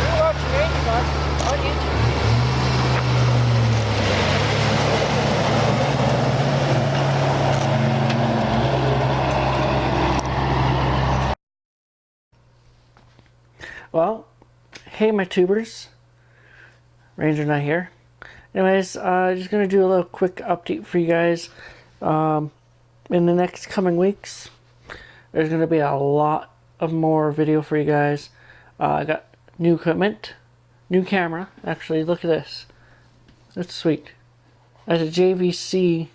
You're watching Randy on YouTube. Well, hey my tubers, Ranger Knight here. Anyways, just gonna do a little quick update for you guys. In the next coming weeks, there's gonna be a lot of more video for you guys. I got new equipment, new camera. Actually, look at this. That's sweet. That's a JVC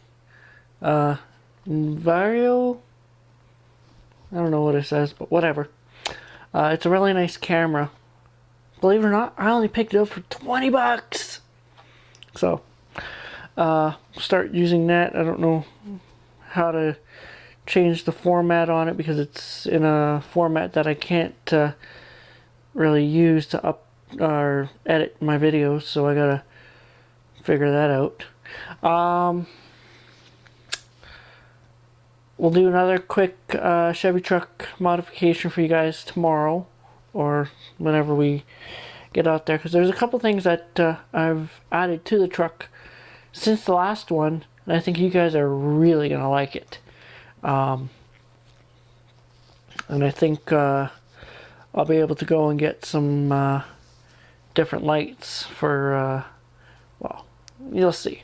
Vario. I don't know what it says, but whatever. It's a really nice camera. Believe it or not, I only picked it up for 20 bucks. So, start using that. I don't know how to change the format on it because it's in a format that I can't really use to up or edit my videos. So I gotta figure that out. We'll do another quick Chevy truck modification for you guys tomorrow or whenever we get out there, because there's a couple things that I've added to the truck since the last one, and I think you guys are really gonna like it. And I think I'll be able to go and get some different lights for well, you'll see.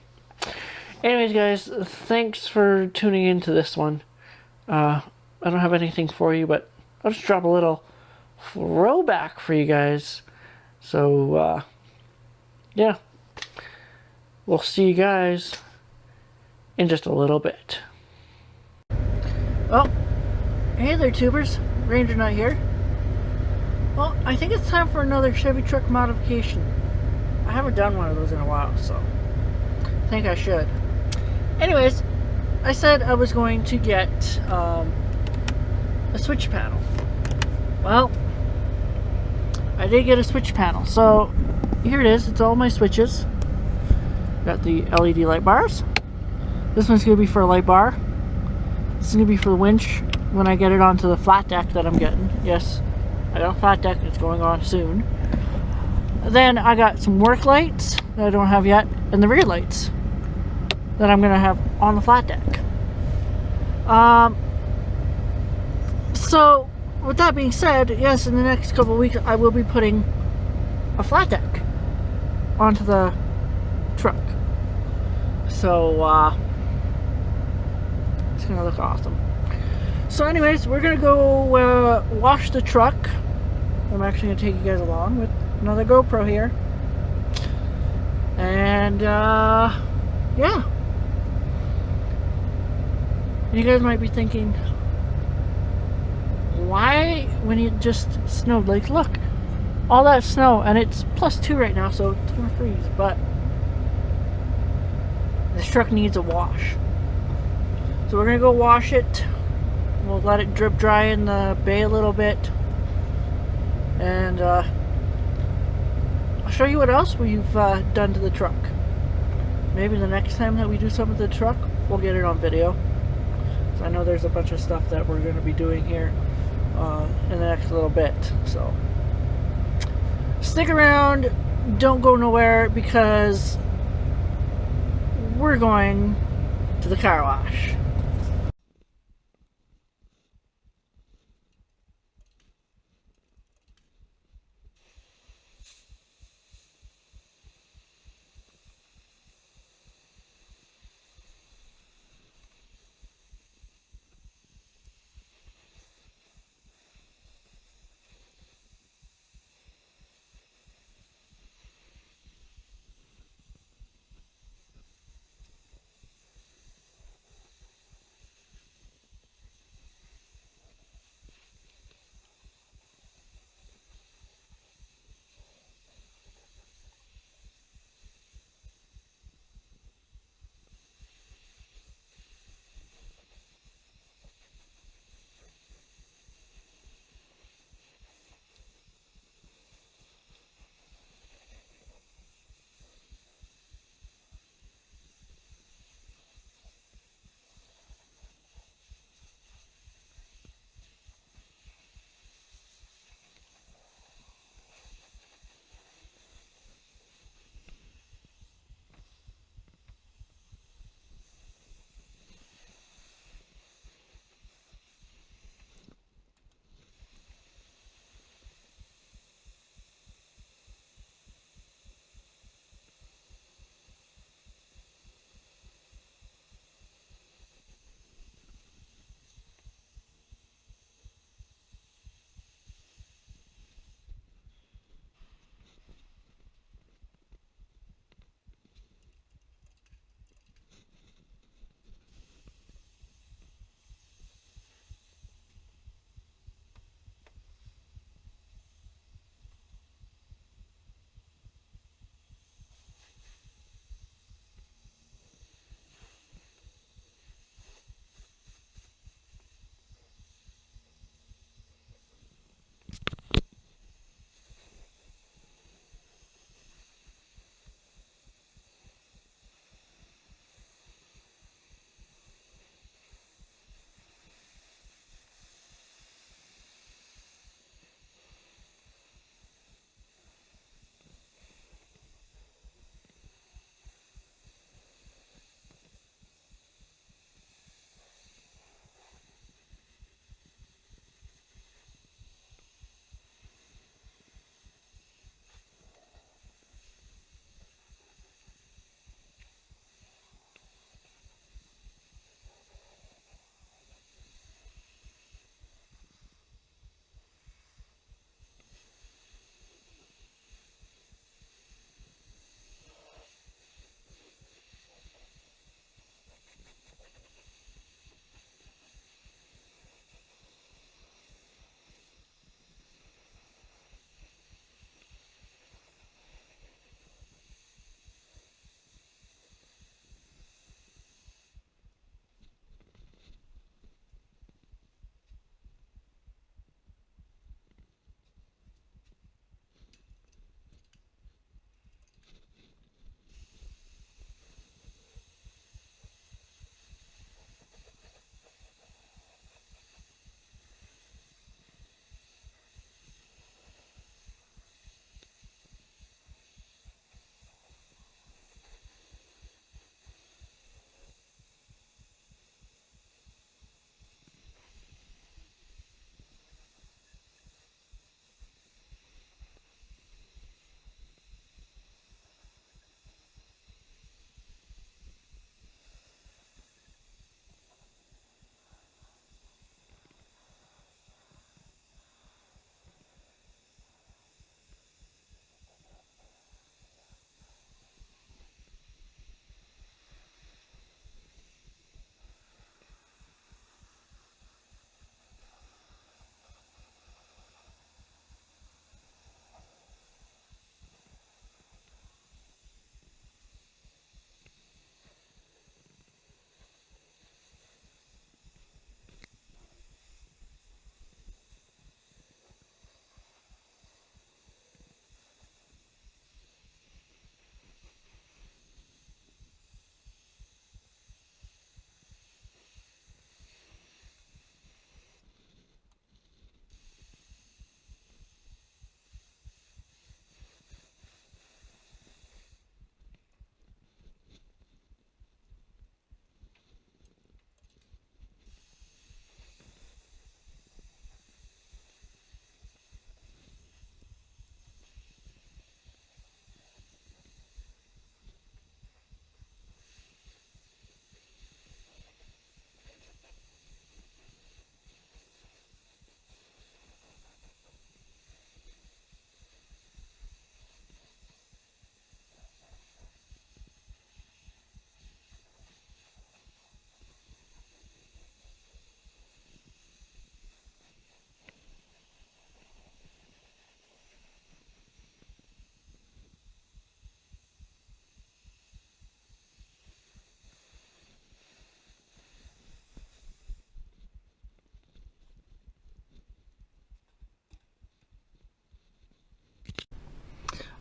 Anyways, guys, thanks for tuning into this one. I don't have anything for you, but I'll just drop a little throwback for you guys. So, yeah. We'll see you guys in just a little bit. Well, hey there, tubers. Ranger Knight here. Well, I think it's time for another Chevy truck modification. I haven't done one of those in a while, so I think I should. Anyways, I said I was going to get a switch panel. Well, I did get a switch panel. So here it is. It's all my switches. Got the LED light bars. This one's going to be for a light bar. This is going to be for the winch when I get it onto the flat deck that I'm getting. Yes, I got a flat deck that's going on soon. Then I got some work lights that I don't have yet, and the rear lights that I'm going to have on the flat deck. So, with that being said, yes, in the next couple of weeks I will be putting a flat deck onto the truck. So, it's going to look awesome. So anyways, we're going to go wash the truck. I'm actually going to take you guys along with another GoPro here. And, yeah. You guys might be thinking, why, when it just snowed? Like, look, all that snow, and it's +2 right now, so it's gonna freeze. But this truck needs a wash, so we're gonna go wash it. We'll let it drip dry in the bay a little bit, and I'll show you what else we've done to the truck. Maybe the next time that we do something to the truck, we'll get it on video. I know there's a bunch of stuff that we're going to be doing here in the next little bit, so stick around, don't go nowhere, because we're going to the car wash.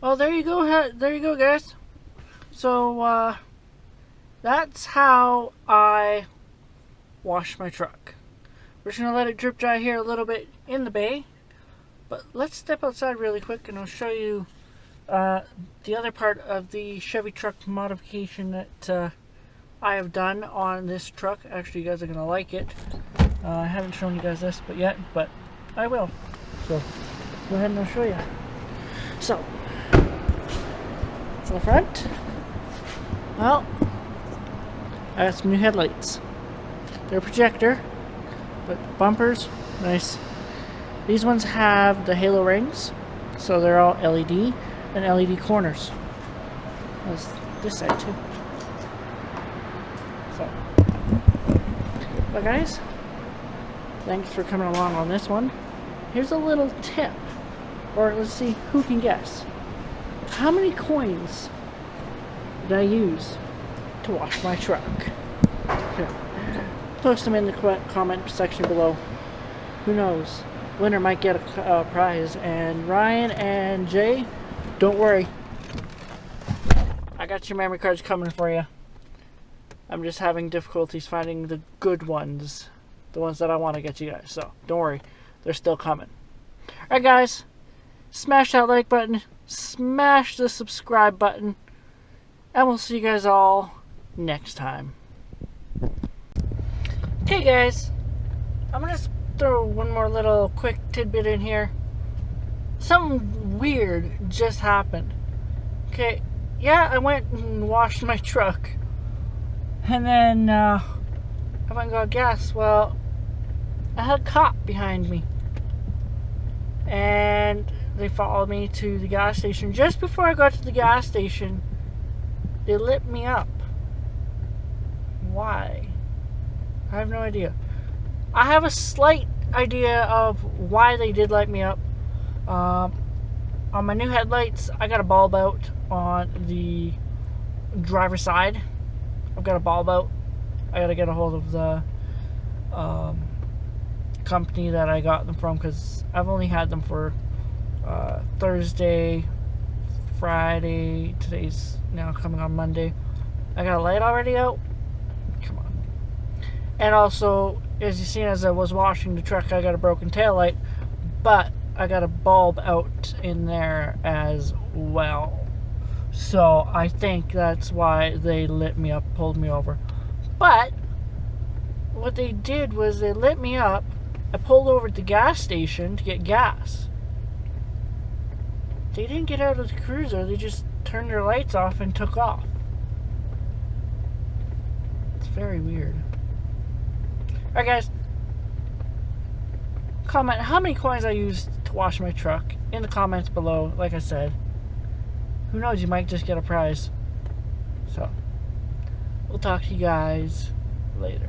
Well, there you go. There you go, guys. So that's how I wash my truck. We're just gonna let it drip dry here a little bit in the bay. But let's step outside really quick, and I'll show you the other part of the Chevy truck modification that I have done on this truck. Actually, you guys are gonna like it. I haven't shown you guys this yet, but I will. So go ahead and I'll show you. So to the front, well, I got some new headlights. They're a projector, but bumpers, nice. These ones have the halo rings, so they're all LED and LED corners. That's this side too. So, but guys, thanks for coming along on this one. Here's a little tip, or let's see who can guess. How many coins did I use to wash my truck? Here. Post them in the comment section below. Who knows? Winner might get a prize. And Ryan and Jay, don't worry. I got your memory cards coming for you. I'm just having difficulties finding the good ones. The ones that I want to get you guys. So, don't worry. They're still coming. Alright guys. Smash that like button. Smash the subscribe button. And we'll see you guys all next time. Okay guys. I'm going to throw one more little quick tidbit in here. Something weird just happened. Okay. Yeah, I went and washed my truck. And then I went and got gas. Well, I had a cop behind me. And they followed me to the gas station. Just before I got to the gas station, they lit me up. Why? I have no idea. I have a slight idea of why they did light me up. On my new headlights, I got a bulb out on the driver's side. I've got a bulb out. I gotta get a hold of the company that I got them from, because I've only had them for Thursday, Friday. Today's now coming on Monday. I got a light already out. Come on. And also, as you seen, as I was washing the truck, I got a broken tail light, but I got a bulb out in there as well. So I think that's why they lit me up, pulled me over. But what they did was they lit me up. I pulled over at the gas station to get gas. They didn't get out of the cruiser. They just turned their lights off and took off. It's very weird. Alright guys, comment how many coins I used to wash my truck in the comments below. Like I said, who knows, you might just get a prize. So, we'll talk to you guys later.